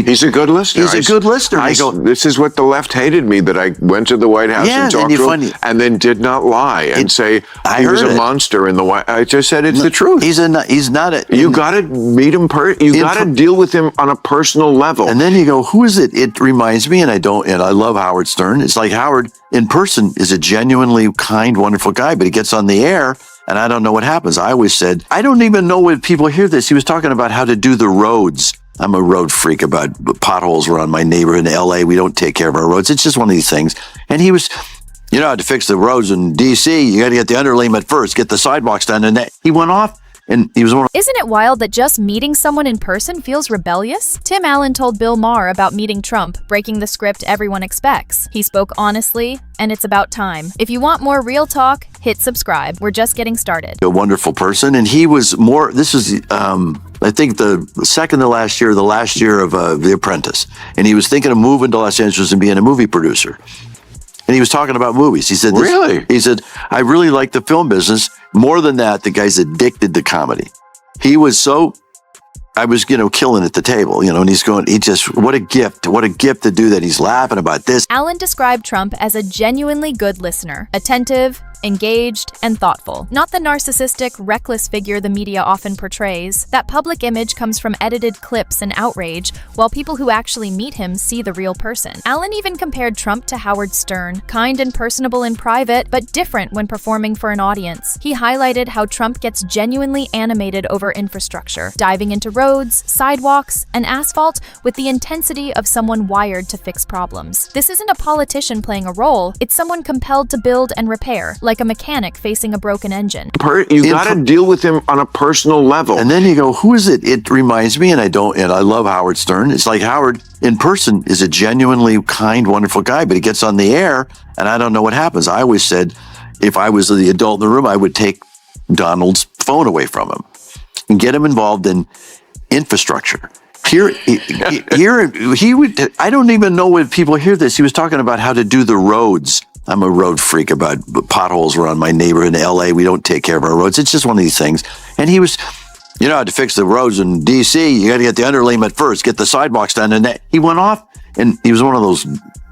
He's a good listener. He's a good listener. This is what the left hated me, that I went to the White House and talked to him and then did not lie and say he was a monster in the White House. I just said it's the truth. He's not a... You got to meet him, you got to deal with him on a personal level. And then you go, who is it? It reminds me, and I love Howard Stern. It's like Howard in person is a genuinely kind, wonderful guy, but he gets on the air and I don't know what happens. I always said, I don't even know when people hear this. He was talking about how to do the roads. I'm a road freak about potholes around my neighborhood in LA. We don't take care of our roads. It's just one of these things. And he was, to fix the roads in DC, you got to get the underlayment first, get the sidewalks done. And he went off. And he was Isn't it wild that just meeting someone in person feels rebellious? Tim Allen told Bill Maher about meeting Trump, breaking the script everyone expects. He spoke honestly, and it's about time. If you want more real talk, hit subscribe. We're just getting started. A wonderful person, and he was this is, I think, the second to last year, the last year of The Apprentice. And he was thinking of moving to Los Angeles and being a movie producer. And he was talking about movies. He said, really? He said, I really like the film business. More than that, the guy's addicted to comedy. He was I was, killing at the table, and what a gift to do that. He's laughing about this. Allen described Trump as a genuinely good listener, attentive, engaged, and thoughtful. Not the narcissistic, reckless figure the media often portrays. That public image comes from edited clips and outrage, while people who actually meet him see the real person. Allen even compared Trump to Howard Stern, kind and personable in private, but different when performing for an audience. He highlighted how Trump gets genuinely animated over infrastructure, diving into roads, sidewalks, and asphalt with the intensity of someone wired to fix problems. This isn't a politician playing a role, it's someone compelled to build and repair, like a mechanic facing a broken engine. You got to deal with him on a personal level. And then you go, who is it? It reminds me, and I love Howard Stern. It's like Howard in person is a genuinely kind, wonderful guy, but he gets on the air and I don't know what happens. I always said, if I was the adult in the room, I would take Donald's phone away from him and get him involved in infrastructure. He would, I don't even know when people hear this. He was talking about how to do the roads. I'm a road freak about potholes around my neighborhood in LA. We don't take care of our roads. It's just one of these things. And he was, to fix the roads in DC, you got to get the underlayment first, get the sidewalks done. And he went off, and he was one of those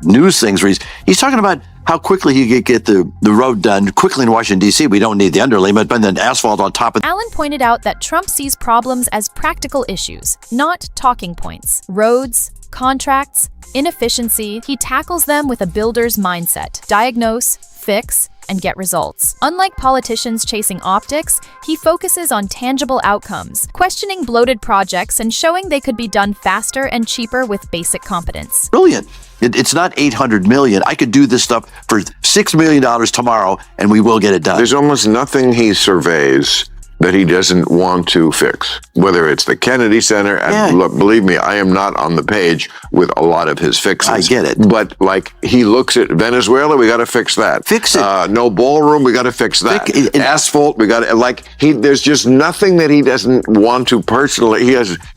news things where he's talking about how quickly he could get the road done quickly in Washington, D.C. We don't need the underlayment, but then asphalt on top of it. Allen pointed out that Trump sees problems as practical issues, not talking points. Roads, contracts, inefficiency, he tackles them with a builder's mindset. Diagnose, fix, and get results. Unlike politicians chasing optics, he focuses on tangible outcomes, questioning bloated projects and showing they could be done faster and cheaper with basic competence. Brilliant. It's not $800 million. I could do this stuff for $6 million tomorrow, and we will get it done. There's almost nothing he surveys that he doesn't want to fix, whether it's the Kennedy Center. And look, believe me, I am not on the page with a lot of his fixes. I get it. But he looks at Venezuela, we got to fix that. Fix it. No ballroom, we got to fix that. Asphalt, we got to, there's just nothing that he doesn't want to personally.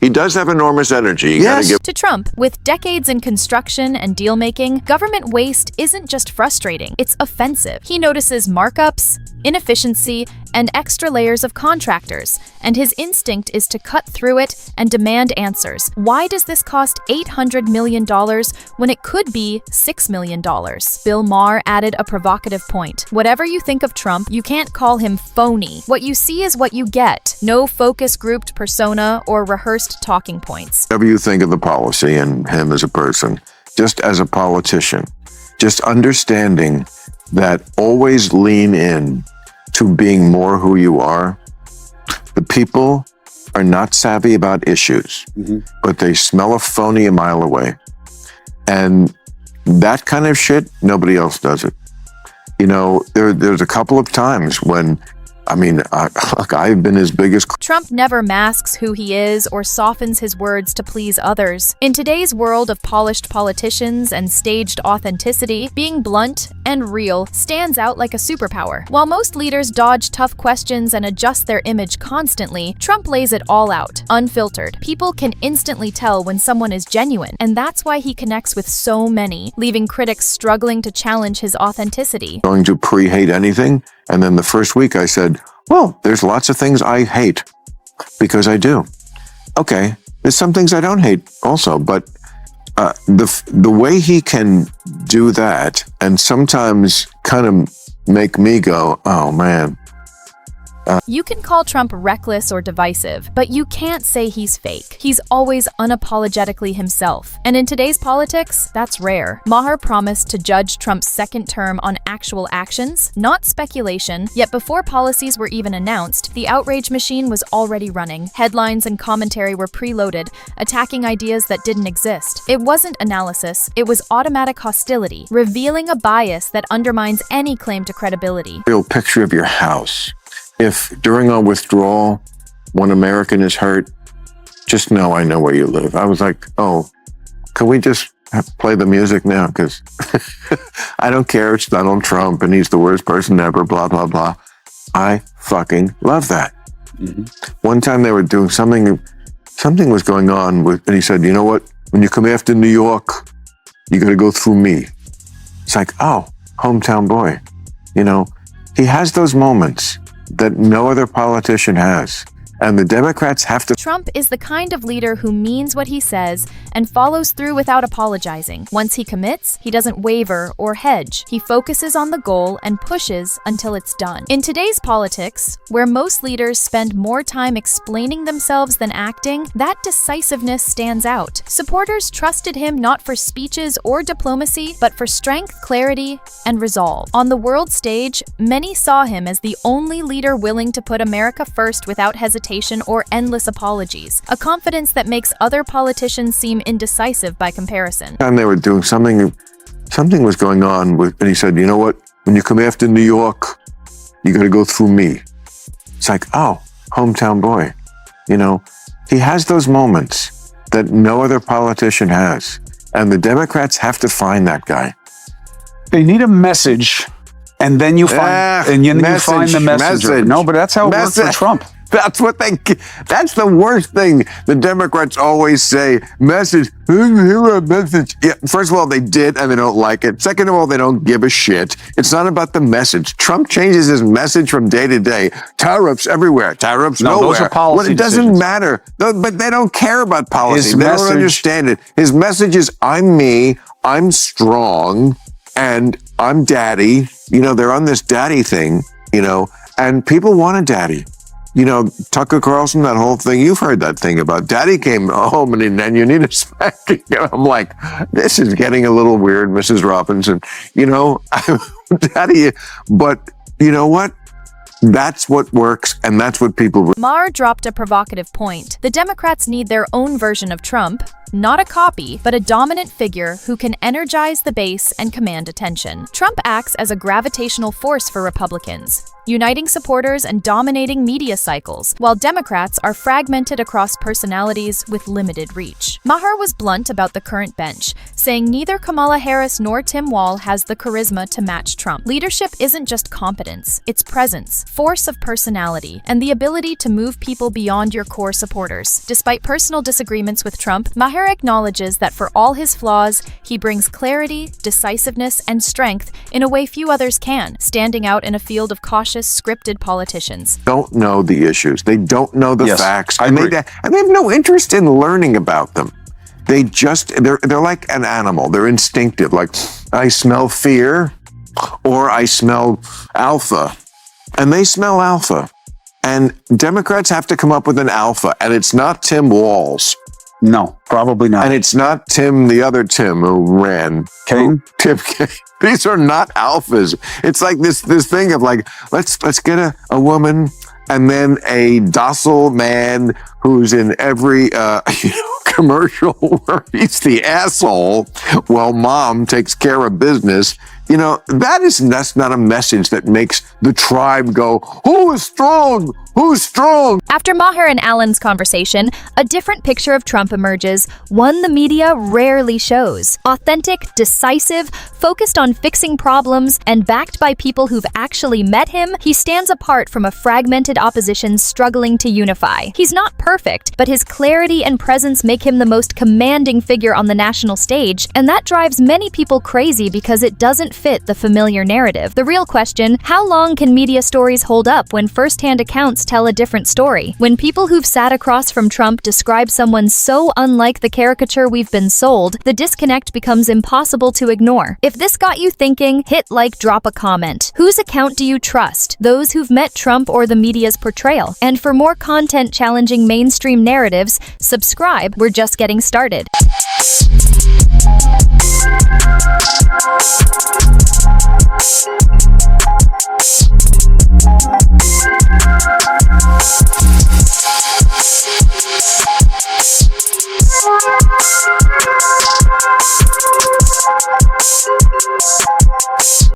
He does have enormous energy. To Trump, with decades in construction and deal-making, government waste isn't just frustrating, it's offensive. He notices markups, inefficiency, and extra layers of contractors, and his instinct is to cut through it and demand answers. Why does this cost $800 million when it could be $6 million? Bill Maher added a provocative point. Whatever you think of Trump, you can't call him phony. What you see is what you get. No focus-grouped persona or rehearsed talking points. Whatever you think of the policy and him as a person, just as a politician, just understanding that always lean in to being more who you are. The people are not savvy about issues, but they smell a phony a mile away. And that kind of shit, nobody else does it. There's a couple of times when, I've been his biggest... Trump never masks who he is or softens his words to please others. In today's world of polished politicians and staged authenticity, being blunt and real stands out like a superpower. While most leaders dodge tough questions and adjust their image constantly, Trump lays it all out, unfiltered. People can instantly tell when someone is genuine, and that's why he connects with so many, leaving critics struggling to challenge his authenticity. Going to pre-hate anything, and then the first week I said, well, there's lots of things I hate, because I do. Okay, there's some things I don't hate also, but the way he can do that and sometimes kind of make me go, oh man. You can call Trump reckless or divisive, but you can't say he's fake. He's always unapologetically himself. And in today's politics, that's rare. Maher promised to judge Trump's second term on actual actions, not speculation, yet before policies were even announced, the outrage machine was already running. Headlines and commentary were preloaded, attacking ideas that didn't exist. It wasn't analysis, it was automatic hostility, revealing a bias that undermines any claim to credibility. Real picture of your house. If during our withdrawal, one American is hurt, just know I know where you live. I was like, oh, can we just play the music now? Because I don't care. It's Donald Trump and he's the worst person ever, blah, blah, blah. I fucking love that. Mm-hmm. One time they were doing something was going on with, and he said, you know what? When you come after New York, you got to go through me. It's like, oh, hometown boy. You know, he has those moments that no other politician has. And the Democrats have to. Trump is the kind of leader who means what he says and follows through without apologizing. Once he commits, he doesn't waver or hedge. He focuses on the goal and pushes until it's done. In today's politics, where most leaders spend more time explaining themselves than acting, that decisiveness stands out. Supporters trusted him not for speeches or diplomacy, but for strength, clarity, and resolve. On the world stage, many saw him as the only leader willing to put America first without hesitation or endless apologies, a confidence that makes other politicians seem indecisive by comparison. And they were doing something was going on with, and he said, you know what? When you come after New York, you got to go through me. It's like, oh, hometown boy. You know, he has those moments that no other politician has. And the Democrats have to find that guy. They need a message, and then you find, you find the messenger. No, but that's how it works for Trump. That's the worst thing the Democrats always say. Message. Message. Yeah, first of all, they did and they don't like it. Second of all, they don't give a shit. It's not about the message. Trump changes his message from day to day. Tariffs everywhere. Tariffs nowhere. Those are policy it doesn't decisions. matter. But they don't care about policy. They don't understand it. His message is, I'm me, I'm strong, and I'm daddy. You know, they're on this daddy thing, you know, and people want a daddy. You know, Tucker Carlson, that whole thing, you've heard that thing about daddy came home and then you need a spanking. I'm like, this is getting a little weird, Mrs. Robinson. You know, daddy, but you know what? That's what works, and that's what people. Maher dropped a provocative point. The Democrats need their own version of Trump, not a copy, but a dominant figure who can energize the base and command attention. Trump acts as a gravitational force for Republicans, uniting supporters and dominating media cycles, while Democrats are fragmented across personalities with limited reach. Maher was blunt about the current bench, saying neither Kamala Harris nor Tim Walz has the charisma to match Trump. Leadership isn't just competence, it's presence, force of personality, and the ability to move people beyond your core supporters. Despite personal disagreements with Trump, Maher acknowledges that for all his flaws, he brings clarity, decisiveness, and strength in a way few others can, standing out in a field of cautious, scripted politicians. Don't know the issues. They don't know the facts. I agree. And they have no interest in learning about them. They're like an animal. They're instinctive. Like, I smell fear or I smell alpha. And they smell alpha. And Democrats have to come up with an alpha. And it's not Tim Walz. No, probably not. And it's not the other Tim who ran. Kane? Tim Kane. These are not alphas. It's like this thing of like, let's get a woman and then a docile man who's in every commercial where he's the asshole while mom takes care of business. You know, that's not a message that makes the tribe go, who is strong? Who's strong? After Maher and Allen's conversation, a different picture of Trump emerges, one the media rarely shows. Authentic, decisive, focused on fixing problems, and backed by people who've actually met him, he stands apart from a fragmented opposition struggling to unify. He's not perfect, but his clarity and presence make him the most commanding figure on the national stage, and that drives many people crazy because it doesn't fit the familiar narrative. The real question, how long can media stories hold up when first-hand accounts tell a different story? When people who've sat across from Trump describe someone so unlike the caricature we've been sold, the disconnect becomes impossible to ignore. If this got you thinking, hit like, drop a comment. Whose account do you trust? Those who've met Trump or the media's portrayal? And for more content challenging mainstream narratives, subscribe. We're just getting started.